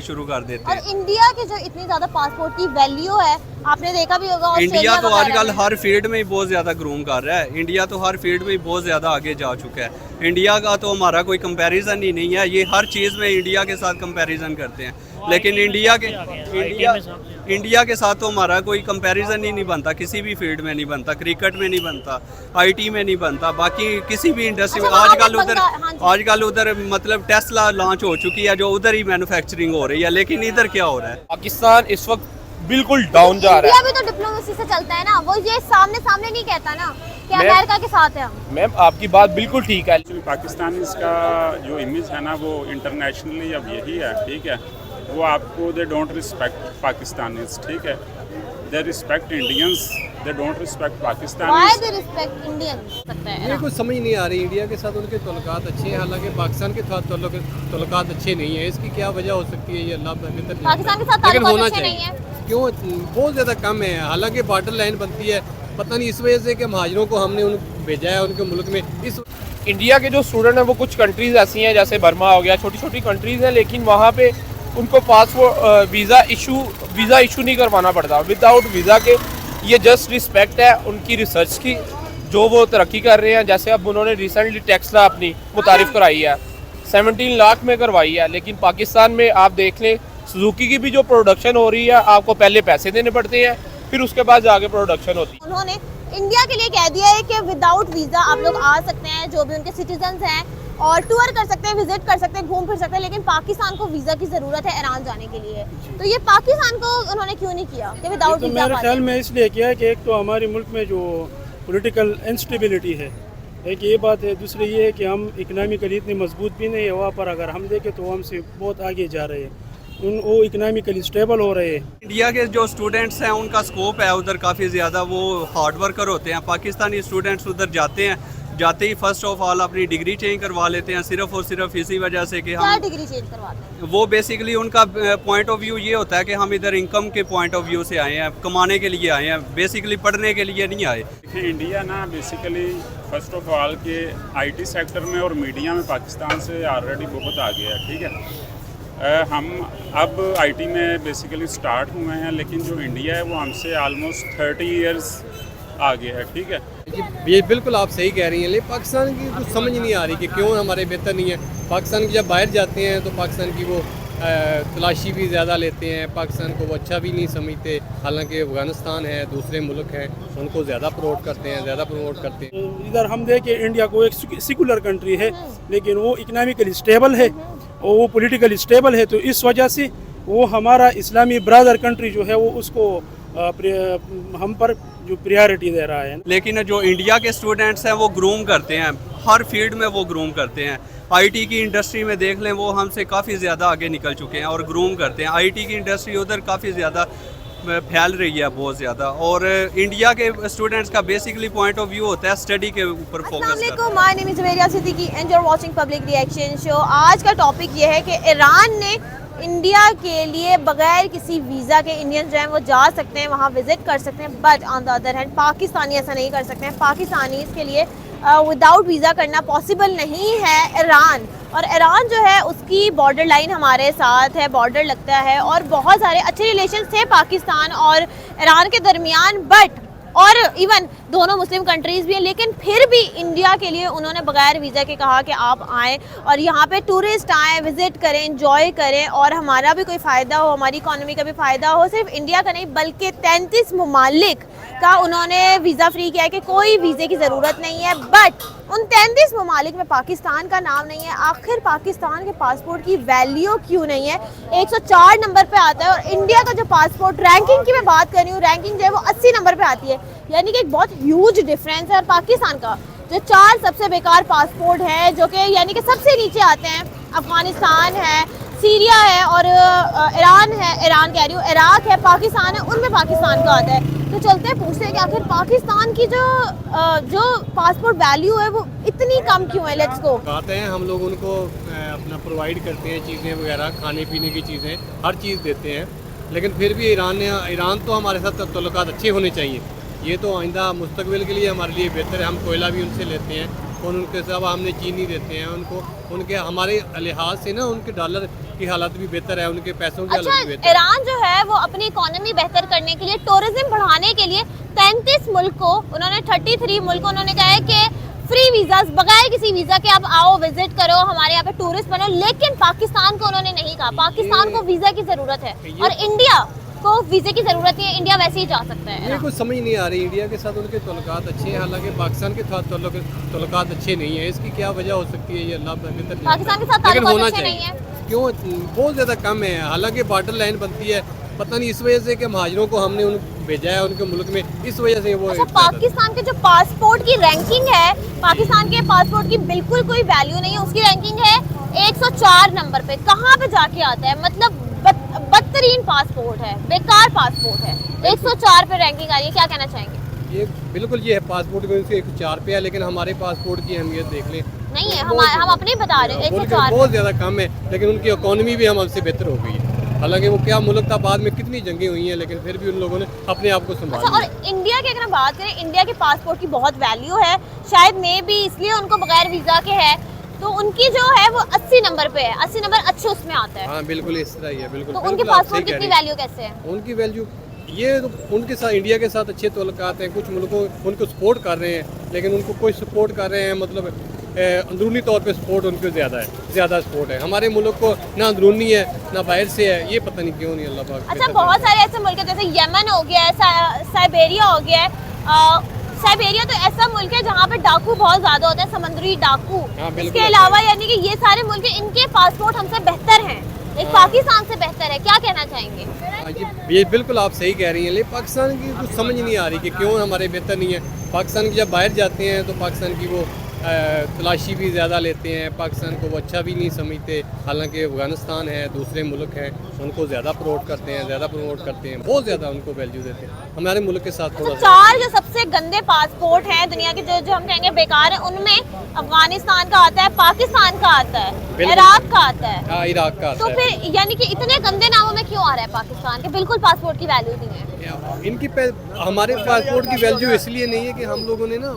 शुरू कर देते और हैं। इंडिया के जो इतनी ज्यादा पासपोर्ट की वैल्यू है, आपने देखा भी होगा इंडिया तो वगैरह आजकल में। हर फील्ड में ही बहुत ज़्यादा ग्रूम कर रहा है। इंडिया तो हर फील्ड में ही बहुत ज़्यादा आगे जा चुका है। इंडिया का तो हमारा कोई कंपैरिजन ही नहीं है। ये हर चीज़ में इंडिया के साथ कंपैरिजन करते हैं, लेकिन इंडिया के साथ तो हमारा कोई कंपैरिजन ही नहीं बनता। किसी भी फील्ड में नहीं बनता, क्रिकेट में नहीं बनता, आईटी में नहीं बनता, बाकी किसी भी इंडस्ट्री में। अच्छा, वहाँ पे आजकल उधर मतलब टेस्ला लॉन्च हो चुकी है, जो उधर ही मैन्युफैक्चरिंग हो रही है, लेकिन इधर क्या हो रहा है? पाकिस्तान इस वक्त बिल्कुल डाउन जा रहा इंडिया भी तो डिप्लोमेसी से चलता है ना, वो ये सामने सामने नहीं कहता ना कि अमेरिका के साथ है हम। है। मैम आपकी बात बिल्कुल ठीक है। एक्चुअली पाकिस्तान का जो इमेज है ना वो इंटरनेशनली अब यही है, ठीक है। वो आपको दे डोंट रिस्पेक्ट पाकिस्तानीज, ठीक है। They respect Indians, they don't respect why Pakistanis. They respect Indian सकता है मेरे ना? को समझ नहीं आ रही। इंडिया के साथ उनके तल्लुकात अच्छे हैं, हालांकि पाकिस्तान के साथ तल्लुकात अच्छे नहीं है। इसकी क्या वजह हो सकती है, ये अल्लाह बेहतर जानता है। पाकिस्तान के साथ लेकिन ताल्लुकात होना अच्छे नहीं चाहिए। है। क्यों बहुत ज़्यादा कम है, हालांकि बॉर्डर लाइन बनती है। पता नहीं इस वजह से कि महाजरों को हमने भेजा है उनके मुल्क में। इस इंडिया के जो स्टूडेंट हैं वो कुछ कंट्रीज़ ऐसी हैं जैसे बर्मा हो गया, छोटी छोटी कंट्रीज़ हैं, लेकिन वहाँ पे उनको पासपोर्ट वीज़ा इशू नहीं करवाना पड़ता। विदाउट वीज़ा के ये जस्ट रिस्पेक्ट है उनकी रिसर्च की, जो वो तरक्की कर रहे हैं। जैसे अब उन्होंने रिसेंटली टेस्ला अपनी मुतारिफ कराई है, 17 लाख में करवाई है। लेकिन पाकिस्तान में आप देख लें, सुजुकी की भी जो प्रोडक्शन हो रही है, आपको पहले पैसे देने पड़ते हैं, फिर उसके बाद जाके प्रोडक्शन होती है। उन्होंने इंडिया के लिए कह दिया है कि विदाउट वीजा आप लोग आ सकते हैं, जो भी उनके सिटीजन हैं, और टूर कर सकते हैं, विजिट कर सकते हैं, घूम फिर सकते हैं, लेकिन पाकिस्तान को वीजा की जरूरत है ईरान जाने के लिए। तो ये पाकिस्तान को उन्होंने क्यों नहीं किया कि विदाउट तो वीजा? मेरे ख्याल में इसलिए किया है कि एक तो हमारे मुल्क में जो पॉलिटिकल इंस्टेबिलिटी है, एक ये बात है। दूसरी ये है कि हम इकनॉमिकली इतनी मजबूत भी नहीं है। वहाँ पर अगर हम देखें तो हमसे बहुत आगे जा रहे हैं, वो इकनॉमिकली स्टेबल हो रहे हैं। इंडिया के जो स्टूडेंट्स हैं उनका स्कोप है उधर काफ़ी ज़्यादा, वो हार्ड वर्कर होते हैं। पाकिस्तानी स्टूडेंट्स उधर जाते ही फर्स्ट ऑफ ऑल अपनी डिग्री चेंज करवा लेते हैं, सिर्फ और सिर्फ इसी वजह से कि क्या हम डिग्री चेंज करवाते हैं? वो बेसिकली उनका पॉइंट ऑफ व्यू ये होता है कि हम इधर इनकम के पॉइंट ऑफ व्यू से आए हैं, कमाने के लिए आए हैं, बेसिकली पढ़ने के लिए नहीं आए। देखिए इंडिया ना बेसिकली फर्स्ट ऑफ ऑल के आईटी सेक्टर में और मीडिया में पाकिस्तान से ऑलरेडी बहुत आगे है, ठीक है। हम अब आईटी में बेसिकली स्टार्ट हुए हैं, लेकिन जो इंडिया है वो हमसे ऑलमोस्ट 30 इयर्स आगे है, ठीक है। ये बिल्कुल आप सही कह रही हैं, लेकिन पाकिस्तान की कुछ समझ नहीं आ रही कि क्यों हमारे बेहतर नहीं है। पाकिस्तान की जब बाहर जाते हैं तो पाकिस्तान की वो तलाशी भी ज़्यादा लेते हैं, पाकिस्तान को वो अच्छा भी नहीं समझते। हालांकि अफगानिस्तान है, दूसरे मुल्क हैं, उनको ज़्यादा प्रमोट करते हैं। तो इधर हम देखें इंडिया को एक सेकुलर कंट्री है, लेकिन वो इकनॉमिकली स्टेबल है और वो पॉलिटिकली स्टेबल है। तो इस वजह से वो हमारा इस्लामी ब्रदर कंट्री जो है वो उसको हम पर जो प्रायोरिटी दे रहा है। लेकिन जो इंडिया के स्टूडेंट्स हैं वो ग्रूम करते हैं, हर फील्ड में वो ग्रूम करते हैं। आईटी की इंडस्ट्री में देख लें, वो हमसे काफ़ी ज़्यादा आगे निकल चुके हैं और ग्रूम करते हैं। आईटी की इंडस्ट्री उधर काफ़ी ज़्यादा फैल रही है, बहुत ज़्यादा। और इंडिया के स्टूडेंट्स का बेसिकली पॉइंट ऑफ व्यू होता है स्टडी के ऊपर फोकस करना। अस्सलामुअलैकुम, my name is Zubairia Siddiqui and you are watching public reaction show. आज का टॉपिक ये है कि ईरान ने इंडिया के लिए बगैर किसी वीज़ा के इंडियन जो हैं वो जा सकते हैं, वहाँ विजिट कर सकते हैं, but on the other hand Pakistani ऐसा नहीं कर सकते हैं। पाकिस्तानी के लिए विदाउट वीज़ा करना पॉसिबल नहीं है। ईरान और ईरान जो है उसकी बॉर्डर लाइन हमारे साथ है, बॉर्डर लगता है, और बहुत सारे अच्छे रिलेशन थे पाकिस्तान और ईरान के दरमियान, बट और इवन दोनों मुस्लिम कंट्रीज़ भी हैं, लेकिन फिर भी इंडिया के लिए उन्होंने बगैर वीज़ा के कहा कि आप आएँ और यहाँ पे टूरिस्ट आएँ, विज़िट करें, इंजॉय करें, और हमारा भी कोई फ़ायदा हो, हमारी इकॉनमी का भी फ़ायदा हो। सिर्फ इंडिया का नहीं बल्कि 33 ममालिक का उन्होंने वीज़ा फ्री किया है कि कोई वीज़े की ज़रूरत नहीं है। बट उन 33 ममालिक में पाकिस्तान का नाम नहीं है। आखिर पाकिस्तान के पासपोर्ट की वैल्यू क्यों नहीं है? 104 नंबर पे आता है, और इंडिया का जो पासपोर्ट रैंकिंग की मैं बात कर रही हूँ, रैंकिंग जो है वो 80 नंबर पे आती है, यानी कि एक बहुत ह्यूज डिफरेंस है। और पाकिस्तान का जो 4 सबसे बेकार पासपोर्ट है, जो कि यानी कि सबसे नीचे आते हैं, अफगानिस्तान है, सीरिया है, और ईरान है, ईरान कह रही हूँ, इराक है, पाकिस्तान है, उनमें पाकिस्तान का आता है। तो चलते हैं पूछते हैं कि आखिर पाकिस्तान की जो पासपोर्ट वैल्यू है वो इतनी कम क्यों है। Let's go. कहते हैं हम लोग उनको अपना प्रोवाइड करते हैं चीज़ें वगैरह, खाने पीने की चीज़ें, हर चीज़ देते हैं, लेकिन फिर भी ईरान तो हमारे साथ तल्लुकात अच्छे होने चाहिए। ये तो आइंदा मुस्तकबिल के लिए हमारे लिए बेहतर है। हम कोयला भी उनसे लेते हैं और उनके सिवा हमने चीनी देते हैं उनको। उनके हमारे लिहाज से ना उनके डॉलर की हालत भी बेहतर है, उनके पैसों की अच्छा, हालत भी बेहतर है। ईरान जो है वो अपनी इकोनॉमी बेहतर करने के लिए, टूरिज्म बढ़ाने के लिए 33 मुल्क को उन्होंने 33 मुल्क को उन्होंने कहा है कि फ्री वीजा, बगैर किसी वीजा के आप आओ, विजिट करो, हमारे यहाँ पे टूरिस्ट बनो। लेकिन पाकिस्तान को उन्होंने नहीं कहा। पाकिस्तान को वीजा की जरूरत है और इंडिया को वीजे की जरूरत नहीं है, इंडिया वैसे ही जा सकता है। ये कुछ समझ नहीं आ रही। इंडिया के साथ उनके तल्लुकात अच्छे हैं, हालांकि पाकिस्तान के साथ तल्लुकात अच्छे नहीं है। इसकी क्या वजह हो सकती है, ये अल्लाह बेहतर जानता है। पाकिस्तान के साथ लेकिन ताल्लुकात होना अच्छे चाहिए। नहीं है। क्यों? बहुत ज़्यादा कम है। हालांकि बॉर्डर लाइन बनती है, पता नहीं इस वजह से कि महाजरों को हमने उन भेजा है उनके मुल्क में, इस वजह से वो अच्छा, पाकिस्तान के जो पासपोर्ट की रैंकिंग है, पाकिस्तान के पासपोर्ट की बिल्कुल कोई वैल्यू नहीं है। उसकी रैंकिंग है 104 नंबर पे। कहाँ पे जाके आता है? मतलब बदतरीन पासपोर्ट है, बेकार पासपोर्ट है। 104 पे रैंकिंग आ रही है, क्या कहना चाहेंगे? ये बिल्कुल ये है पासपोर्ट की 104 पे है, लेकिन हमारे पासपोर्ट की अहमियत देख लें। नहीं है, हम अपने ही बता रहे हैं 104 बहुत ज़्यादा कम है, लेकिन उनकी इकोनॉमी भी हमसे बेहतर हो गई है। हालांकि वो क्या मुल्क था, बाद में कितनी जंगें हुई हैं, लेकिन फिर भी उन लोगों ने अपने आप को अच्छा, संभाला। और इंडिया की अगर हम बात करें, इंडिया के पासपोर्ट की बहुत वैल्यू है। शायद मे भी इसलिए उनको बगैर वीजा के है, तो उनकी जो है वो 80 नंबर पे है। 80 नंबर अच्छे उसमें आता है। हाँ बिल्कुल इस तरह ही है। बिल्कुल तो उनके बिल्कुल आप पासपोर्ट सही की कह वैल्यू कैसे है? रही हैं। उनकी वैल्यू ये तो उनके साथ इंडिया के साथ अच्छे तल्लुकात हैं। कुछ मुल्कों उनको सपोर्ट कर रहे हैं, लेकिन उनको कोई सपोर्ट कर रहे हैं मतलब अंदरूनी तौर पे सपोर्ट उनको ज़्यादा सपोर्ट है। हमारे मुल्क को ना अंदरूनी है ना बाहर से है, ये पता नहीं क्यों नहीं अल्लाह पाक। अच्छा, बहुत सारे ऐसे मुल्क हैं जैसे यमन हो गया है, साइबेरिया हो गया है। साइबेरिया तो ऐसा मुल्क है जहाँ पे डाकू बहुत ज्यादा होते हैं, समुद्री डाकू। हाँ, बिल्कुल इसके अलावा यानी कि ये सारे मुल्क, इनके पासपोर्ट हमसे बेहतर हैं, एक पाकिस्तान से बेहतर है। क्या कहना चाहेंगे? ये बिल्कुल आप सही कह रही हैं, लेकिन पाकिस्तान की कुछ समझ नहीं आ रही कि क्यों हमारे बेहतर नहीं है। पाकिस्तान की जब बाहर जाते हैं तो पाकिस्तान की वो तलाशी भी ज़्यादा लेते हैं, पाकिस्तान को वो अच्छा भी नहीं समझते। हालांकि अफगानिस्तान है, दूसरे मुल्क हैं, उनको ज़्यादा प्रमोट करते हैं, बहुत ज़्यादा उनको वैल्यू देते हैं। हमारे मुल्क के साथ थोड़ा सा 4 जो सबसे गंदे पासपोर्ट हैं दुनिया के, जो हम कहेंगे बेकार है, उनमें अफगानिस्तान का आता है, पाकिस्तान का आता है, इराक का आता है। हाँ, इराक का तो आता है। फिर यानी कि इतने गंदे नामों में क्यों आ रहा है पाकिस्तान के? बिल्कुल पासपोर्ट की वैल्यू नहीं है। हमारे पासपोर्ट की वैल्यू इसलिए नहीं है कि हम लोगों ने ना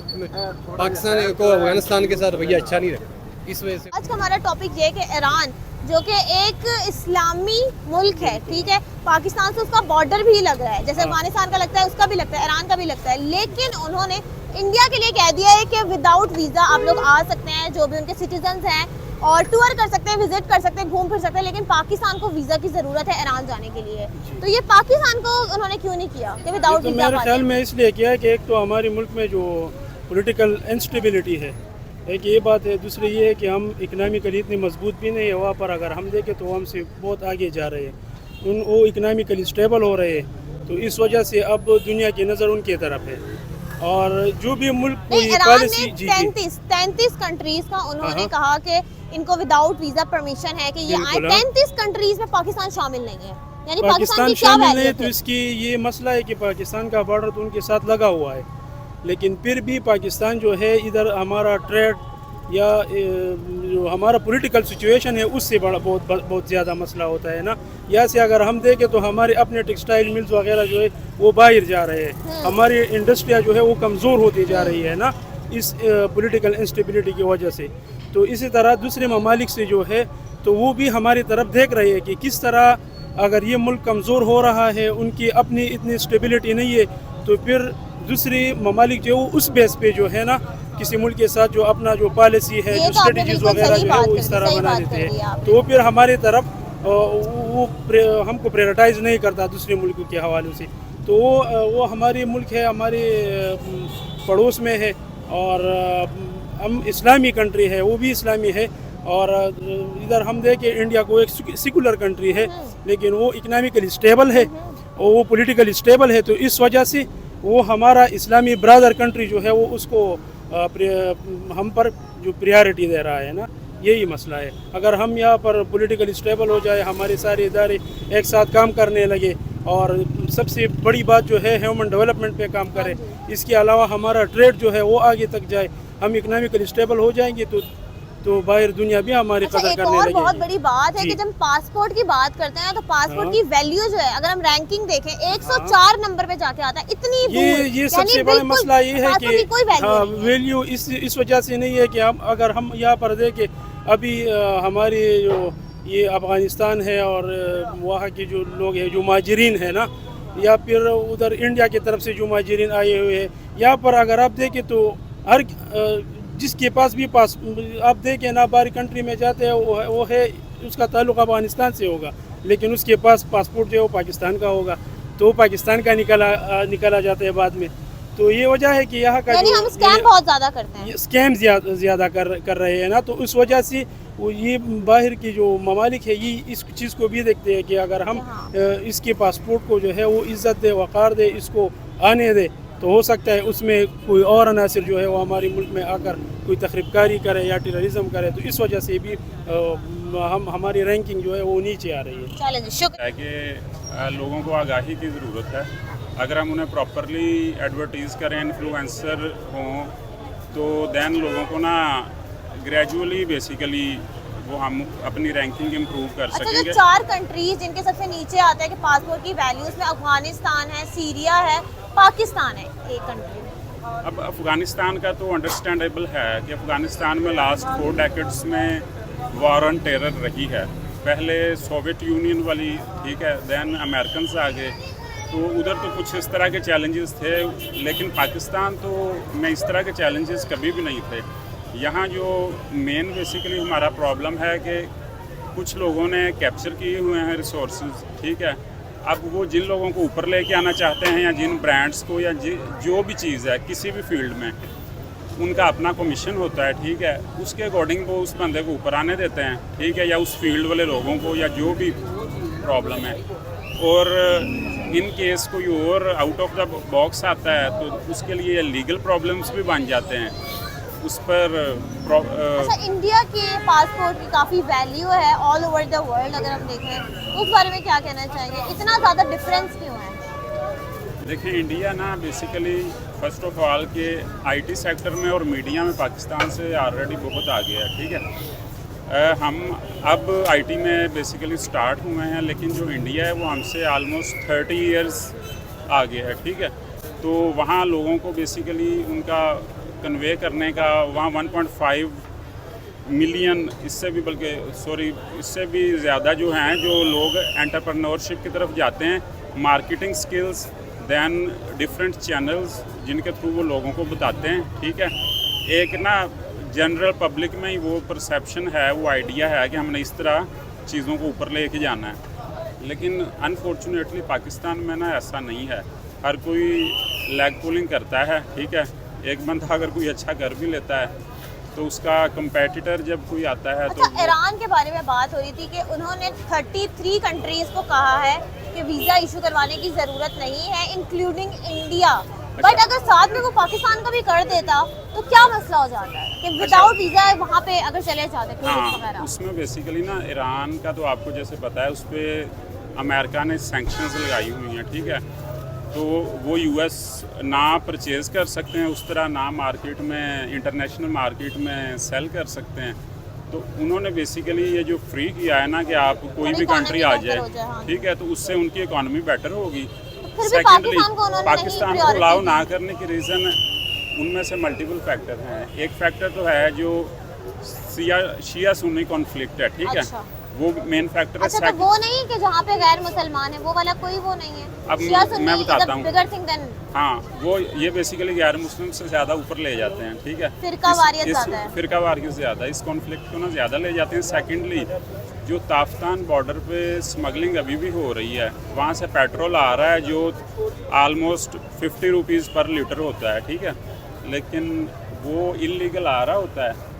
पाकिस्तान को अफगानिस्तान के साथ भैया अच्छा नहीं रखा, इस वजह से। आज का हमारा टॉपिक ये है कि ईरान जो कि एक इस्लामी मुल्क है, ठीक है, पाकिस्तान से उसका बॉर्डर भी लग रहा है, जैसे अफगानिस्तान का लगता है उसका भी लगता है, ईरान का भी लगता है, लेकिन उन्होंने इंडिया के लिए कह दिया है कि विदाउट वीज़ा आप लोग आ सकते हैं, जो भी उनके सिटीजन्स हैं, और टूर कर सकते हैं, विजिट कर सकते हैं, घूम फिर सकते हैं, लेकिन पाकिस्तान को वीज़ा की ज़रूरत है ईरान जाने के लिए। तो ये पाकिस्तान को उन्होंने क्यों नहीं किया कि विदाउट तो वीज़ा? मेरे ख्याल में इसलिए किया है कि एक तो हमारे मुल्क में जो पॉलिटिकल इंस्टेबिलिटी है, एक ये बात है, दूसरी ये है कि हम इकनॉमिकली इतनी मजबूत भी नहीं है। वहाँ पर अगर हम देखें तो हमसे बहुत आगे जा रहे हैं, वो इकनॉमिकली स्टेबल हो रहे हैं, तो इस वजह से अब दुनिया की नज़र उनकी तरफ है। और जो भी मुल्क कोई ईरान पॉलिसी ने 33 कंट्रीज का उन्होंने कहा कि इनको विदाउट वीज़ा परमिशन है कि ये आए। 33 कंट्रीज में पाकिस्तान शामिल नहीं है, यानी पाकिस्तान की क्या शामिल नहीं वैल्यू है। तो इसकी ये मसला है कि पाकिस्तान का बॉर्डर तो उनके साथ लगा हुआ है, लेकिन फिर भी पाकिस्तान जो है इधर हमारा ट्रेड या जो हमारा पॉलिटिकल सिचुएशन है उससे बड़ा बहुत ज़्यादा मसला होता है ना। यहाँ से अगर हम देखें तो हमारे अपने टेक्सटाइल मिल्स वगैरह जो है वो बाहर जा रहे हैं, हमारी इंडस्ट्रिया जो है वो कमज़ोर होती जा रही है ना इस पॉलिटिकल इंस्टेबिलिटी की वजह से। तो इसी तरह दूसरे ममालिक से जो है तो वो भी हमारी तरफ देख रहे हैं कि किस तरह अगर ये मुल्क कमज़ोर हो रहा है, उनकी अपनी इतनी स्टेबिलिटी नहीं है, तो फिर दूसरे ममालिक जो उस बेस पे जो है ना किसी मुल्क के साथ जो अपना जो पॉलिसी है, जो स्ट्रेटजीज वगैरह जो है वो इस तरह बना देते हैं, तो फिर हमारी तरफ वो हमको प्रायोरिटाइज नहीं करता दूसरे मुल्क के हवाले से। तो वो हमारे मुल्क है, हमारे पड़ोस में है, और हम इस्लामी कंट्री है, वो भी इस्लामी है, और इधर हम देखें इंडिया को एक सेकुलर कंट्री है, लेकिन वो इकनॉमिकली स्टेबल है और वो पॉलिटिकली स्टेबल है, तो इस वजह से वो हमारा इस्लामी ब्रदर कंट्री जो है वो उसको हम पर जो प्रायोरिटी दे रहा है ना, यही मसला है। अगर हम यहाँ पर पॉलिटिकली स्टेबल हो जाए, हमारे सारे इदारे एक साथ काम करने लगे, और सबसे बड़ी बात जो है ह्यूमन डेवलपमेंट पे काम करें, इसके अलावा हमारा ट्रेड जो है वो आगे तक जाए, हम इकनॉमिकली स्टेबल हो जाएंगे तो बाहर दुनिया भी हमारी कदर एक करने और लगेगी। बहुत बड़ी बात है कि जब पासपोर्ट की बात करते हैं तो पासपोर्ट की वैल्यू जो है, अगर हम रैंकिंग देखें 104 नंबर पे जाके आता है, इतनी दूर। ये सबसे बड़ा मसला ये है कि कोई वैल्यू इस वजह से नहीं है कि हम अगर हम यहाँ पर देखें अभी हमारी जो ये अफ़गानिस्तान है और वहाँ के जो लोग हैं जो माजरीन हैं ना, या फिर उधर इंडिया की तरफ से जो माजरीन आए हुए हैं, यहाँ पर अगर आप देखें तो हर जिसके पास भी पास आप देखें ना, बाहरी कंट्री में जाते हैं वो है उसका ताल्लुक़ अफ़गानिस्तान से होगा, लेकिन उसके पास पासपोर्ट जो है वो पाकिस्तान का होगा, तो वो पाकिस्तान का निकाला जाता है बाद में। तो ये वजह है कि यहाँ का यानी हम स्कैम बहुत ज़्यादा करते हैं, स्कैम ज़्यादा कर रहे हैं ना, तो उस वजह से वो ये बाहर की जो ममालिक है ये इस चीज़ को भी देखते हैं कि अगर हम इसके पासपोर्ट को जो है वो इज़्ज़त दे, वक़ार दे, इसको आने दे, तो हो सकता है उसमें कोई और अनासर जो है वो हमारे मुल्क में आकर कोई तखरीबकारी करे या टेररिज्म करे, तो इस वजह से भी हमारी रैंकिंग जो है वो नीचे आ रही है। चलें जी, शुक्र। है कि लोगों को आगाही की ज़रूरत है। अगर हम उन्हें प्रॉपरली एडवर्टीज़ करें, इन्फ्लुएंसर हों, तो दैन लोगों को ना ग्रेजुअली बेसिकली वो हम अपनी रैंकिंग इम्प्रूव कर अच्छा, सकेंगे। जो 4 कंट्रीज जिनके सबसे नीचे आता है कि पासपोर्ट की वैल्यूज में, अफगानिस्तान है, सीरिया है, पाकिस्तान है एक कंट्री। अब अफ़गानिस्तान का तो अंडरस्टैंडेबल है कि अफ़गानिस्तान में लास्ट 4 डेकेड्स में वॉर ऑन टेरर रही है। पहले सोवियत यूनियन वाली, ठीक है, दैन अमेरिकन आ गए, तो उधर तो कुछ इस तरह के चैलेंजेस थे, लेकिन पाकिस्तान तो में इस तरह के चैलेंजेस कभी भी नहीं थे। यहाँ जो मेन बेसिकली हमारा प्रॉब्लम है कि कुछ लोगों ने कैप्चर किए हुए हैं रिसोर्सेज, ठीक है। अब वो जिन लोगों को ऊपर लेके आना चाहते हैं, या जिन ब्रांड्स को, या जो भी चीज़ है किसी भी फील्ड में, उनका अपना कमीशन होता है, ठीक है, उसके अकॉर्डिंग वो उस बंदे को ऊपर आने देते हैं, ठीक है, या उस फील्ड वाले लोगों को, या जो भी प्रॉब्लम है। और इन केस कोई और आउट ऑफ द बॉक्स आता है तो उसके लिए लीगल प्रॉब्लम्स भी बन जाते हैं उस पर। अच्छा, इंडिया के पासपोर्ट की काफ़ी वैल्यू है ऑल ओवर द वर्ल्ड, अगर हम देखें उस बारे में क्या कहना चाहेंगे, इतना ज़्यादा डिफरेंस क्यों है? देखिए, इंडिया ना बेसिकली फर्स्ट ऑफ ऑल के आईटी सेक्टर में और मीडिया में पाकिस्तान से ऑलरेडी बहुत आगे है, ठीक है। हम अब आईटी में बेसिकली स्टार्ट हुए हैं, लेकिन जो इंडिया है वो हमसे ऑलमोस्ट 30 इयर्स आगे है, ठीक है। तो वहाँ लोगों को बेसिकली उनका कन्वे करने का, वहाँ 1.5 मिलियन, इससे भी बल्कि इससे भी ज़्यादा जो हैं जो लोग एंटरप्रेन्योरशिप की तरफ जाते हैं, marketing skills, then different channels जिनके थ्रू वो लोगों को बताते हैं, ठीक है। एक ना जनरल पब्लिक में ही वो परसेप्शन है, वो आइडिया है कि हमने इस तरह चीज़ों को ऊपर लेके जाना है, लेकिन अनफॉर्चुनेटली पाकिस्तान में ना ऐसा नहीं है। हर कोई लेग पुलिंग करता है, ठीक है। एक बंदा अगर कोई अच्छा कर भी लेता है तो उसका कंपेटिटर जब कोई आता है अच्छा, तो ईरान के बारे में बात हो रही थी कि उन्होंने 33 कंट्रीज को कहा है कि वीज़ा इशू करवाने की ज़रूरत नहीं है, इंक्लूडिंग इंडिया। बट अगर साथ में वो पाकिस्तान का भी कर देता तो क्या मसला हो जाता है कि विदाउट वीज़ा वहाँ पे अगर चले जाते टूरिस्ट हाँ, वगैरह? उसमें बेसिकली ना ईरान का तो आपको जैसे पता है, उस पर अमेरिका ने सैंक्शंस लगाई हुई हैं, ठीक है। तो वो यूएस ना परचेज़ कर सकते हैं उस तरह, ना मार्केट में, इंटरनेशनल मार्केट में सेल कर सकते हैं। तो उन्होंने बेसिकली ये जो फ्री किया है ना कि आप कोई भी कंट्री आ जाए, हाँ। ठीक है, तो उससे उनकी इकॉनमी बेटर होगी। फिर भी पाकिस्तान को उन्होंने पाकिस्तान को अलाउ ना करने की रीज़न उनमें से मल्टीपल फैक्टर हैं। एक फैक्टर तो है जो शिया सुन्नी कॉन्फ्लिक्ट है, ठीक अच्छा। है, वो मेन फैक्टर है। अच्छा, तो वो नहीं कि जहाँ पे गैर मुसलमान है वो वाला कोई वो नहीं है? अब मैं बताता हूँ। हाँ, वो ये बेसिकली गैर मुस्लिम से ज़्यादा ऊपर ले जाते हैं, ठीक है, फिरकावारियत ज़्यादा है। फिरकावारियत ज़्यादा, इस कॉन्फ्लिक्ट को ना ज़्यादा ले जाते हैं। सेकेंडली, जो ताफ्तान बॉर्डर पे स्मगलिंग अभी भी हो रही है, वहाँ से पेट्रोल आ रहा है जो ऑलमोस्ट 50 रुपीज़ पर लीटर होता है, ठीक है, लेकिन वो इलीगल आ रहा होता है।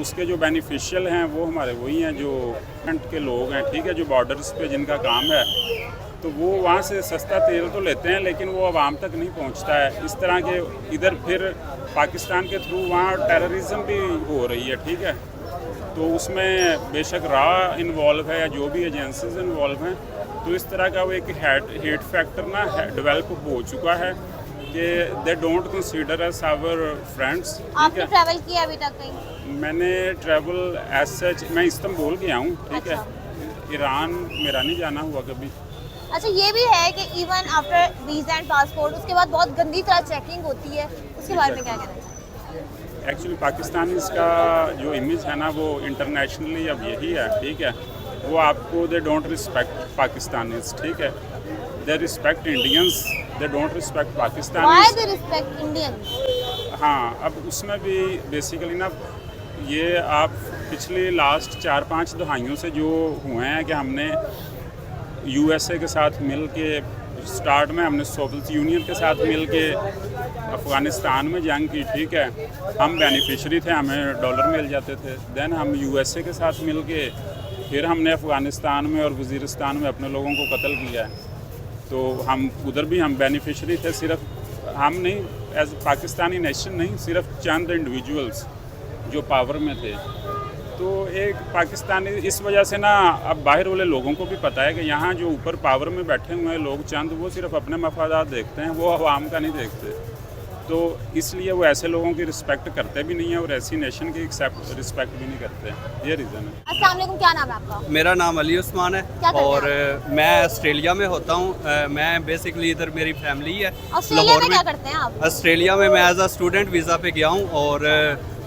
उसके जो बेनिफिशियल हैं वो हमारे वही हैं जो फ्रंट के लोग हैं, ठीक है, जो बॉर्डर्स पे जिनका काम है, तो वो वहाँ से सस्ता तेल तो लेते हैं लेकिन वो आवाम तक नहीं पहुँचता है। इस तरह के इधर फिर पाकिस्तान के थ्रू वहाँ टेररिज्म भी हो रही है, ठीक है। तो उसमें बेशक रॉ इन्वॉल्व है या जो भी एजेंसीज इन्वॉल्व हैं, तो इस तरह का वो एक हेट फैक्टर ना डेवलप हो चुका है कि they don't consider us our friends. आपने ट्रैवल किया अभी तक कहीं? मैंने ट्रैवल एज सच मैं इस्तांबुल गया हूँ, ठीक अच्छा। है, ईरान मेरा नहीं जाना हुआ कभी। अच्छा, ये भी है कि even after visa and passport उसके बाद बहुत गंदी तरह चेकिंग होती है, उसके बारे में क्या कहना चाहिए? एक्चुअली पाकिस्तान का जो इमेज है ना वो इंटरनेशनली अब यही है, ठीक है। वो आपको दे डोंट रिस्पेक्ट पाकिस्तानीज, ठीक है, they respect Indians, they don't respect Why Pakistanis. they respect Indians? हाँ, अब उसमें भी बेसिकली ना ये आप पिछले लास्ट 4-5 दहाइयों से जो हुए हैं कि हमने यूएसए के साथ मिल के स्टार्ट में हमने सोवियत यूनियन के साथ मिल के अफ़गानिस्तान में जंग की, ठीक है, हम बेनिफिशरी थे, हमें डॉलर मिल जाते थे। देन हम यूएसए के साथ मिल के फिर हमने अफ़गानिस्तान में और वज़ीरिस्तान में अपने लोगों को कत्ल किया है, तो हम उधर भी हम बेनिफिशरी थे। सिर्फ हम नहीं, एज पाकिस्तानी नेशन नहीं, सिर्फ चंद इंडिविजुअल्स जो पावर में थे। तो एक पाकिस्तानी इस वजह से ना अब बाहर वाले लोगों को भी पता है कि यहाँ जो ऊपर पावर में बैठे हुए हैं लोग चंद, वो सिर्फ अपने मफादात देखते हैं, वो अवाम का नहीं देखते। तो इसलिए वो ऐसे लोगों की रिस्पेक्ट करते भी नहीं है और ऐसी नेशन की रिस्पेक्ट भी नहीं करते। ये रीज़न है। अस्सलाम वालेकुम, क्या नाम है आपका? मेरा नाम अली उस्मान है क्या करते और हैं मैं ऑस्ट्रेलिया में होता हूँ। मैं बेसिकली इधर मेरी फैमिली है ऑस्ट्रेलिया में। क्या करते हैं आप? ऑस्ट्रेलिया में मैं एज अ स्टूडेंट वीज़ा पे गया हूँ और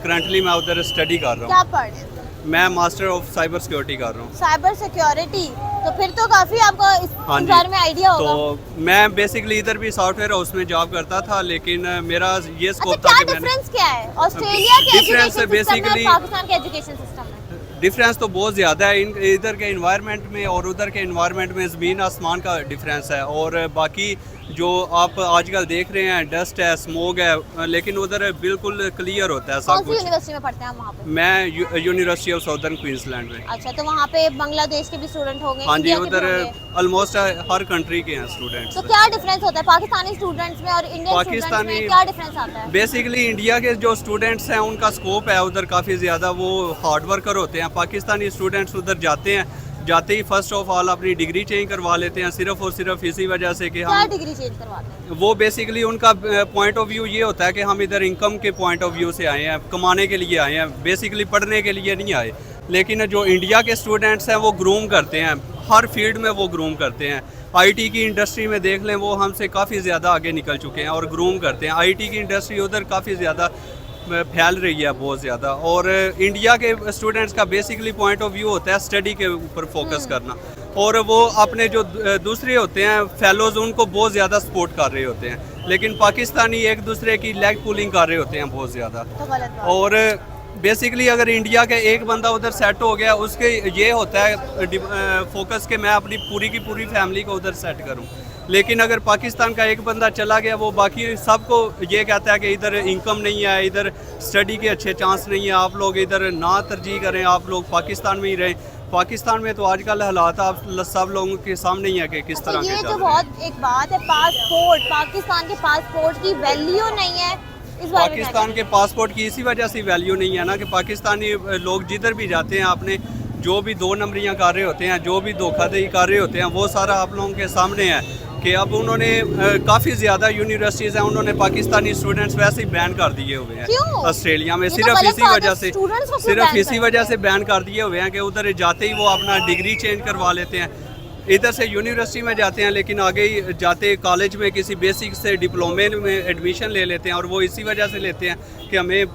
करंटली मैं उधर स्टडी कर रहा क्या पढ़ रहे हैं? हूँ। मैं मास्टर ऑफ साइबर सिक्योरिटी कर रहा हूँ। साइबर सिक्योरिटी, तो फिर तो काफी आपको इस हाँ जी। बारे में आइडिया होगा। तो मैं बेसिकली इधर भी सॉफ्टवेयर हाउस में जॉब करता था, लेकिन मेरा ये अच्छा, स्कोप क्या था कि मैंने डिफरेंस क्या है ऑस्ट्रेलिया के difference एजुकेशन सिस्टम में basically- और पाकिस्तान के एजुकेशन सिस्टम में? डिफरेंस तो बहुत ज़्यादा है। इधर के इन्वायरमेंट में और उधर के इन्वायरमेंट में ज़मीन आसमान का डिफरेंस है। और बाकी जो आप आजकल देख रहे हैं डस्ट है, स्मोक है, लेकिन उधर बिल्कुल क्लियर होता है कौन सब सी कुछ। यूनिवर्सिटी में पढ़ते हैं आप वहाँ पे? मैं यूनिवर्सिटी ऑफ साउदर्न क्वींसलैंड में। अच्छा, तो वहाँ पे बांग्लादेश के भी स्टूडेंट होंगे? हाँ जी, इंडिया के भी उधर होंगे? ऑलमोस्ट हर कंट्री के हैं स्टूडेंट्स। तो क्या डिफरेंस होता है पाकिस्तानी स्टूडेंट्स में और इंडियन स्टूडेंट्स पाकिस्तानी- में? क्या डिफरेंस आता है? बेसिकली इंडिया के जो स्टूडेंट्स हैं उनका स्कोप है उधर काफ़ी ज़्यादा, वो हार्ड वर्कर होते हैं। पाकिस्तानी स्टूडेंट्स उधर जाते हैं, जाते ही फर्स्ट ऑफ ऑल अपनी डिग्री चेंज करवा लेते हैं, सिर्फ और सिर्फ इसी वजह से कि क्या हम डिग्री चेंज करवाते हैं? वो बेसिकली उनका पॉइंट ऑफ व्यू ये होता है कि हम इधर इनकम के पॉइंट ऑफ व्यू से आए हैं, कमाने के लिए आए हैं, बेसिकली पढ़ने के लिए नहीं आए। लेकिन जो इंडिया के स्टूडेंट्स हैं वो ग्रूम करते हैं, हर फील्ड में वो ग्रूम करते हैं। आईटी की इंडस्ट्री में देख लें, वो हमसे काफ़ी ज़्यादा आगे निकल चुके हैं और ग्रूम करते हैं। आईटी की इंडस्ट्री उधर काफ़ी ज़्यादा फैल रही है बहुत ज़्यादा। और इंडिया के स्टूडेंट्स का बेसिकली पॉइंट ऑफ व्यू होता है स्टडी के ऊपर फोकस करना, और वो अपने जो दूसरे होते हैं फेलोज उनको बहुत ज़्यादा सपोर्ट कर रहे होते हैं। लेकिन पाकिस्तानी एक दूसरे की लेग पुलिंग कर रहे होते हैं बहुत ज़्यादा। तो गलत बात। और बेसिकली अगर इंडिया के एक बंदा उधर सेट हो गया, उसके ये होता है फोकस कि मैं अपनी पूरी की पूरी फैमिली को उधर सेट करूं। लेकिन अगर पाकिस्तान का एक बंदा चला गया, वो बाकी सबको ये कहता है कि इधर इनकम नहीं है, इधर स्टडी के अच्छे चांस नहीं है, आप लोग इधर ना तरजीह करें, आप लोग पाकिस्तान में ही रहें। पाकिस्तान में तो आजकल हालात आप सब लोगों के सामने ही है कि किस तरह के ये चल जो रहे हैं। बहुत एक बात है, पासपोर्ट, पाकिस्तान के पासपोर्ट की वैल्यू नहीं है, इस बारे में क्या पाकिस्तान के पासपोर्ट की इसी वजह से वैल्यू नहीं है ना कि पाकिस्तानी लोग जिधर भी जाते हैं आपने जो भी 2 नंबरियां कर रहे होते हैं, जो भी धोखाधड़ी कर रहे होते हैं, वो सारा आप लोगों के सामने है कि अब उन्होंने काफ़ी ज़्यादा यूनिवर्सिटीज़ हैं, उन्होंने पाकिस्तानी स्टूडेंट्स वैसे ही बैन कर दिए हुए हैं क्यों? ऑस्ट्रेलिया में। ये तो सिर्फ गलत इसी बात है, वजह से students को क्यों सिर्फ ban इसी कर वजह से बैन कर दिए हुए हैं कि उधर जाते ही वो अपना डिग्री चेंज करवा लेते हैं, इधर से यूनिवर्सिटी में जाते हैं, लेकिन आगे ही जाते कॉलेज में किसी बेसिक से डिप्लोमे में एडमिशन ले लेते हैं। और वो इसी वजह से लेते हैं कि हमें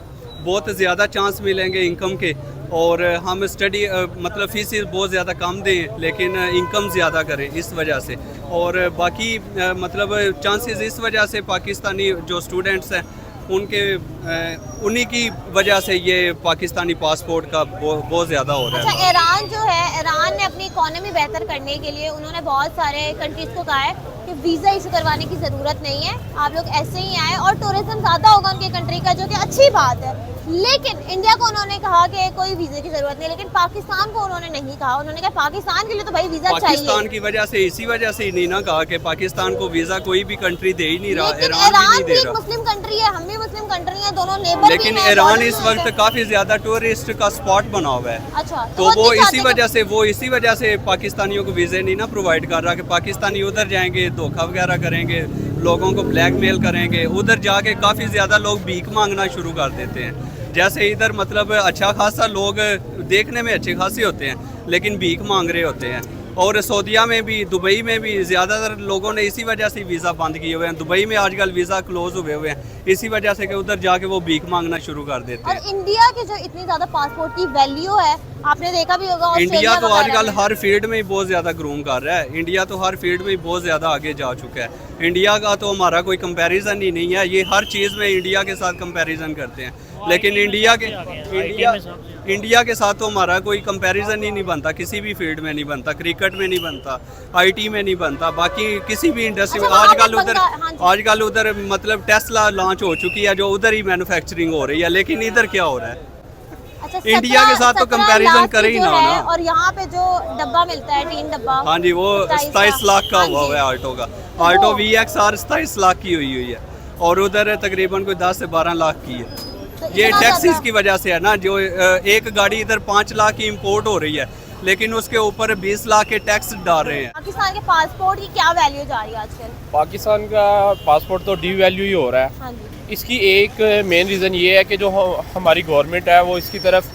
बहुत ज़्यादा चांस मिलेंगे इनकम के, और हम स्टडी मतलब फीस बहुत ज़्यादा कम दें लेकिन इनकम ज़्यादा करें इस वजह से। और बाकी मतलब चांसेस इस वजह से पाकिस्तानी जो स्टूडेंट्स हैं उनके उन्हीं की वजह से ये पाकिस्तानी पासपोर्ट का बहुत ज़्यादा हो रहा है। अच्छा, ईरान जो है, ईरान ने अपनी इकोनॉमी बेहतर करने के लिए उन्होंने बहुत सारे कंट्रीज को कहा है कि वीज़ा इशू करवाने की ज़रूरत नहीं है, आप लोग ऐसे ही आए, और टूरिज्म ज़्यादा होगा उनके कंट्री का, जो कि अच्छी बात है। लेकिन इंडिया को उन्होंने कहा कि कोई वीज़े की ज़रूरत नहीं, लेकिन पाकिस्तान को उन्होंने नहीं कहा। उन्होंने कहा पाकिस्तान के लिए तो भाई वीज़ा चाहिए। पाकिस्तान की वजह से इसी वजह से ही नहीं ना कहा कि पाकिस्तान को वीज़ा कोई भी कंट्री दे ही नहीं रहा, लेकिन ईरान भी ईरान नहीं भी दे एक रहा। मुस्लिम कंट्री है, हम भी मुस्लिम कंट्री हैं, दोनों नेबर लेकिन भी हैं, ईरान बॉर्डर इस में वक्त हैं। काफ़ी ज़्यादा टूरिस्ट का स्पॉट बना हुआ है। अच्छा, तो वो नहीं इसी चाहते वजह से पाकिस्तानियों को वीज़े नहीं ना प्रोवाइड कर रहा कि पाकिस्तानी उधर जाएंगे, धोखा वगैरह करेंगे, लोगों को ब्लैकमेल करेंगे, उधर जाके काफ़ी ज़्यादा लोग भीख मांगना शुरू कर देते हैं। जैसे इधर मतलब अच्छा खासा लोग देखने में अच्छे खासे होते हैं लेकिन भीख मांग रहे होते हैं। और सऊदीया में भी, दुबई में भी ज़्यादातर लोगों ने इसी वजह से वीज़ा बंद किए हुए हैं। दुबई में आजकल वीज़ा क्लोज हुए हुए हैं इसी वजह से कि उधर जाके वो भीख मांगना शुरू कर देते हैं। और इंडिया के जो इतनी ज़्यादा पासपोर्ट की वैल्यू है, आपने देखा भी होगा इंडिया ऑस्ट्रेलिया तो वगैरह आजकल में। हर फील्ड में ही बहुत ज़्यादा ग्रूम कर रहा है। इंडिया तो हर फील्ड में ही बहुत ज़्यादा आगे जा चुका है। इंडिया का तो हमारा कोई कंपैरिजन ही नहीं है। ये हर चीज़ में इंडिया के साथ कंपैरिजन करते हैं, लेकिन इंडिया के साथ तो हमारा कोई कंपैरिजन ही नहीं बनता। किसी भी फील्ड में नहीं बनता, क्रिकेट में नहीं बनता, आईटी में नहीं बनता, बाकी किसी भी इंडस्ट्री में। अच्छा, वहाँ पे आजकल उधर मतलब टेस्ला लॉन्च हो चुकी है, जो उधर ही मैन्युफैक्चरिंग हो रही है, लेकिन इधर क्या हो रहा है? अच्छा, इंडिया के साथ तो 17 कंपैरिजन लाख करे ही की जो ना है, ना। और यहाँ पे जो डब्बा मिलता है, टीन डब्बा, हाँ जी, वो 27 लाख का हुआ है आल्टो का। आल्टो VXR 27 लाख की हुई है, और उधर तकरीबन कोई 10 से 12 लाख की है। तो ये इतना टैक्सीज ज़्यादा- की वजह से है ना, जो एक गाड़ी इधर 5 लाख की इंपोर्ट हो रही है, लेकिन उसके ऊपर 20 लाख के टैक्स डाल रहे हैं। पाकिस्तान के पासपोर्ट की क्या वैल्यू जा रही है आजकल? पाकिस्तान का पासपोर्ट तो डीवैल्यू ही हो रहा है। हाँ जी, इसकी एक मेन रीज़न ये है कि जो हमारी गवर्नमेंट है वो इसकी तरफ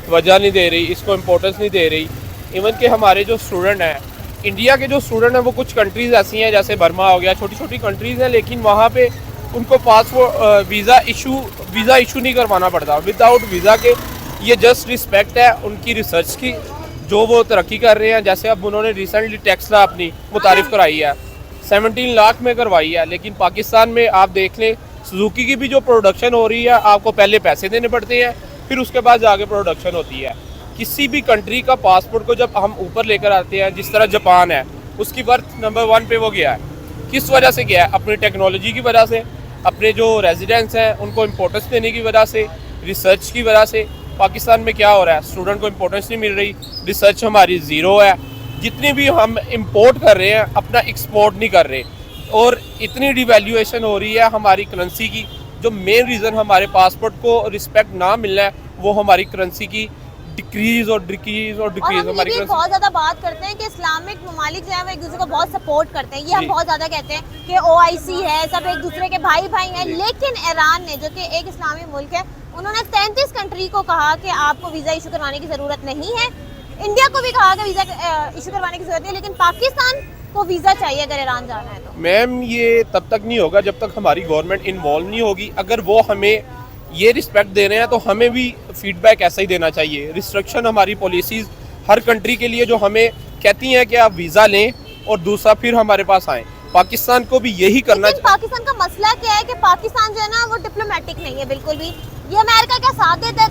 वजह नहीं दे रही, इसको इम्पोर्टेंस नहीं दे रही। इवन कि हमारे जो स्टूडेंट हैं, इंडिया के जो स्टूडेंट हैं, वो कुछ कंट्रीज़ ऐसी हैं जैसे बर्मा हो गया, छोटी छोटी कंट्रीज़ हैं, लेकिन वहाँ पे उनको पासपोर्ट वीज़ा इशू नहीं करवाना पड़ता। विदाउट वीज़ा के ये जस्ट रिस्पेक्ट है उनकी रिसर्च की, जो वो तरक्की कर रहे हैं। जैसे अब उन्होंने रिसेंटली टेस्ला अपनी मुतारिफ कराई है, 17 लाख में करवाई है, लेकिन पाकिस्तान में आप देख लें सुजुकी की भी जो प्रोडक्शन हो रही है, आपको पहले पैसे देने पड़ते हैं, फिर उसके बाद जाके प्रोडक्शन होती है। किसी भी कंट्री का पासपोर्ट को जब हम ऊपर लेकर आते हैं, जिस तरह जापान है, उसकी बर्थ नंबर 1 पे वो गया है। किस वजह से गया है? अपनी टेक्नोलॉजी की वजह से, अपने जो रेजिडेंट्स हैं उनको इम्पोर्टेंस देने की वजह से, रिसर्च की वजह से। पाकिस्तान में क्या हो रहा है? स्टूडेंट को इम्पोर्टेंस नहीं मिल रही, रिसर्च हमारी ज़ीरो है। जितनी भी हम इंपोर्ट कर रहे हैं, अपना एक्सपोर्ट नहीं कर रहे, और इतनी डिवैल्यूएशन हो रही है हमारी करेंसी की। जो मेन रीज़न हमारे पासपोर्ट को रिस्पेक्ट ना मिलना है, वो हमारी करेंसी की डिक्रीज और डिक्रीज और और डिक्रीज हम ये हमारी भी करेंसी। बहुत ज्यादा बात करते हैं कि इस्लामिक ममालिक जो है वो एक दूसरे को बहुत सपोर्ट करते हैं। ये हम जी। बहुत ज्यादा कहते हैं कि OIC है, सब एक दूसरे के भाई भाई हैं। लेकिन ईरान ने, जो कि एक इस्लामी मुल्क है, उन्होंने 33 कंट्री को कहा कि आपको वीज़ा इशू करवाने की ज़रूरत नहीं है। इंडिया को भी कहा कि वीज़ा इशू करवाने की ज़रूरत है, लेकिन पाकिस्तान को वीज़ा चाहिए अगर ईरान जाना है तो। मैम, ये तब तक नहीं होगा जब तक हमारी गवर्नमेंट इन्वॉल्व नहीं होगी। अगर वो हमें ये रिस्पेक्ट दे रहे हैं तो हमें भी फीडबैक ऐसा ही देना चाहिए। रिस्ट्रिक्शन हमारी पॉलिसीज़ हर कंट्री के लिए जो हमें कहती हैं कि आप वीज़ा लें और दूसरा फिर हमारे पास आएँ, पाकिस्तान को भी यही करना लेकिन पाकिस्तान का मसला क्या है कि पाकिस्तान जो है ना वो डिप्लोमेटिक नहीं है बिल्कुल भी। ये अमेरिका का साथ देता है,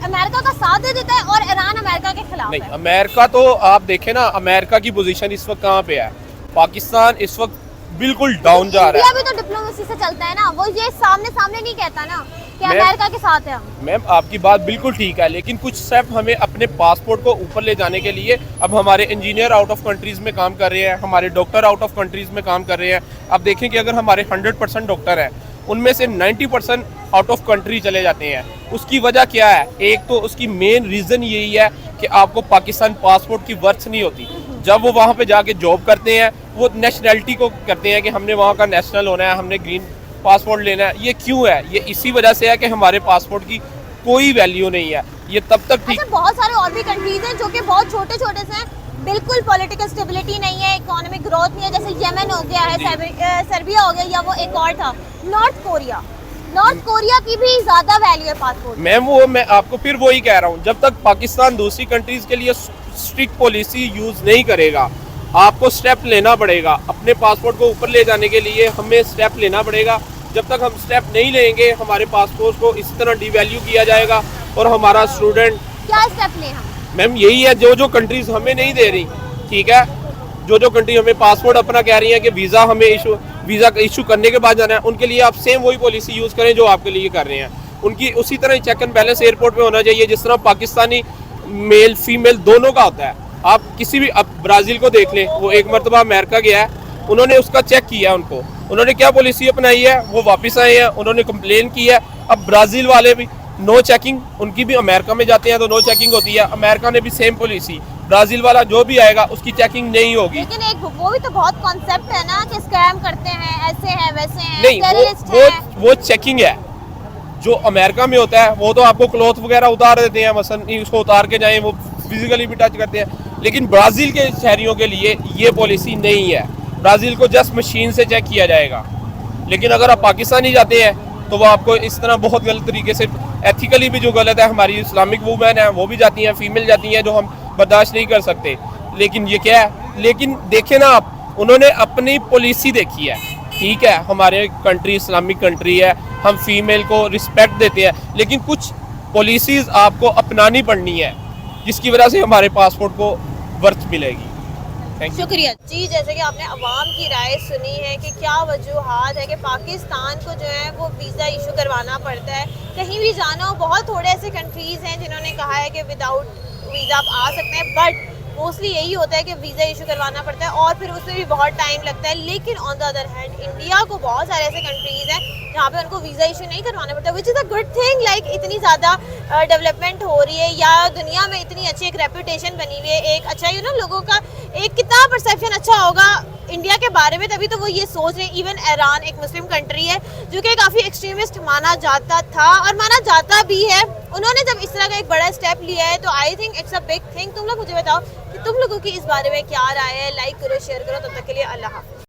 अमेरिका का साथ दे देता है, और ईरान अमेरिका के खिलाफ नहीं। है। अमेरिका तो आप देखें ना, अमेरिका की पोजीशन इस वक्त कहाँ पे है? पाकिस्तान इस वक्त बिल्कुल डाउन जा रहा है। इंडिया भी तो डिप्लोमेसी से चलता है ना, वो ये सामने सामने नहीं कहता ना कि मैं- अमेरिका के साथ है हम। मैम, आपकी बात बिल्कुल ठीक है, लेकिन कुछ स्टेप हमें अपने पासपोर्ट को ऊपर ले जाने के लिए, अब हमारे इंजीनियर आउट ऑफ कंट्रीज़ में काम कर रहे हैं, हमारे डॉक्टर आउट ऑफ कंट्रीज़ में काम कर रहे हैं। आप देखें कि अगर हमारे 100% डॉक्टर हैं, उनमें से 90% आउट ऑफ कंट्री चले जाते हैं। उसकी वजह क्या है? एक तो उसकी मेन रीज़न यही है कि आपको पाकिस्तान पासपोर्ट की वर्थ नहीं होती। जब वो वहाँ पे जाके जॉब करते हैं, वो नेशनैलिटी को करते हैं कि हमने वहाँ का नेशनल होना है, हमने ग्रीन पासपोर्ट लेना है। ये क्यों है? ये इसी वजह से है कि हमारे पासपोर्ट की कोई वैल्यू नहीं है। ये तब तक ठीक। अच्छा, बहुत सारे और भी कंट्रीज हैं जो कि बहुत छोटे छोटे से हैं, बिल्कुल पॉलिटिकल स्टेबिलिटी नहीं है, इकोनॉमिक ग्रोथ नहीं है, जैसे यमन हो गया है, सर्बिया हो गया, या वो एक और था नॉर्थ कोरिया। नॉर्थ कोरिया की भी ज्यादा वैल्यू है पासपोर्ट। मैं आपको फिर वही कह रहा हूँ, जब तक पाकिस्तान दूसरी कंट्रीज के लिए स्ट्रिक्ट पॉलिसी यूज नहीं करेगा, आपको स्टेप लेना पड़ेगा अपने पासपोर्ट को ऊपर ले जाने के लिए। हमें स्टेप लेना पड़ेगा। जब तक हम स्टेप नहीं लेंगे, हमारे पासपोर्ट को इस तरह डिवैल्यू किया जाएगा और हमारा स्टूडेंट। क्या स्टेप लें हम? मैम, यही है, जो जो कंट्रीज हमें नहीं दे रही, ठीक है, जो जो कंट्री हमें पासपोर्ट अपना कह रही है कि वीज़ा हमें वीज़ा इशू करने के बाद जाना है, उनके लिए आप सेम वही पॉलिसी यूज़ करें जो आपके लिए कर रहे हैं। उनकी उसी तरह चेक एंड बैलेंस एयरपोर्ट पे होना चाहिए, जिस तरह पाकिस्तानी मेल फीमेल दोनों का होता है। आप किसी भी, अब ब्राज़ील को देख लें, वो एक मरतबा अमेरिका गया है, उन्होंने उसका चेक किया, उनको उन्होंने क्या पॉलिसी अपनाई है, वो वापस आए हैं, उन्होंने कंप्लेन की है। अब ब्राज़ील वाले भी नो चेकिंग, उनकी भी अमेरिका में जाते हैं तो नो चेकिंग होती है। अमेरिका ने भी सेम पॉलिसी, ब्राज़ील वाला जो भी आएगा उसकी चेकिंग नहीं होगी। लेकिन एक वो भी तो बहुत कॉन्सेप्ट है ना कि स्कैम करते हैं, ऐसे हैं वैसे हैं, नहीं, टेररिस्ट हैं। वो चेकिंग है। जो अमेरिका में होता है वो तो आपको क्लॉथ वगैरह उतार देते हैं, मसलन उसको उतार के जाएं, वो फिजिकली भी टच करते हैं। लेकिन ब्राज़ील के शहरियों के लिए ये पॉलिसी नहीं है। ब्राज़ील को जस्ट मशीन से चेक किया जाएगा। लेकिन अगर आप पाकिस्तानी जाते हैं तो वो आपको इस तरह बहुत गलत तरीके से, एथिकली भी जो गलत है, हमारी इस्लामिक वूमेन है वो भी जाती हैं, फीमेल जाती हैं, जो हम बर्दाश्त नहीं कर सकते। लेकिन ये क्या है, लेकिन देखें ना आप, उन्होंने अपनी पॉलिसी देखी है, ठीक है, हमारे कंट्री इस्लामिक कंट्री है, हम फीमेल को रिस्पेक्ट देते हैं, लेकिन कुछ पॉलिसीज़ आपको अपनानी पड़नी है जिसकी वजह से हमारे पासपोर्ट को वर्थ मिलेगी। Thank you. शुक्रिया जी। जैसे कि आपने अवाम की राय सुनी है कि क्या वजूहात है कि पाकिस्तान को जो है वो वीज़ा इशू करवाना पड़ता है कहीं भी जाना हो। बहुत थोड़े ऐसे कंट्रीज़ हैं जिन्होंने कहा है कि विदाउट वीज़ा आप आ सकते हैं, बट मोस्टली यही होता है कि वीज़ा इशू करवाना पड़ता है और फिर उसमें भी बहुत टाइम लगता है। लेकिन on the other hand India को बहुत सारे ऐसे कंट्रीज़ हैं जहाँ पे उनको वीज़ा इशू नहीं करवाना पड़ता, which is a good thing. Like इतनी ज़्यादा डेवलपमेंट हो रही है या दुनिया में इतनी अच्छी एक रेपुटेशन बनी हुई है, एक अच्छा लोगों का एक कितना परसेप्शन अच्छा होगा इंडिया के बारे में, तभी तो वो ये सोच रहे हैं। इवन ईरान एक मुस्लिम कंट्री है जो कि काफ़ी एक्सट्रीमिस्ट माना जाता था और माना जाता भी है, उन्होंने जब इस तरह का एक बड़ा स्टेप लिया है तो I think it's a big thing. तुम लोग मुझे बताओ कि तुम लोगों की इस बारे में क्या राय है। लाइक करो, शेयर करो। तब तक के लिए अल्लाह हाफ़िज़।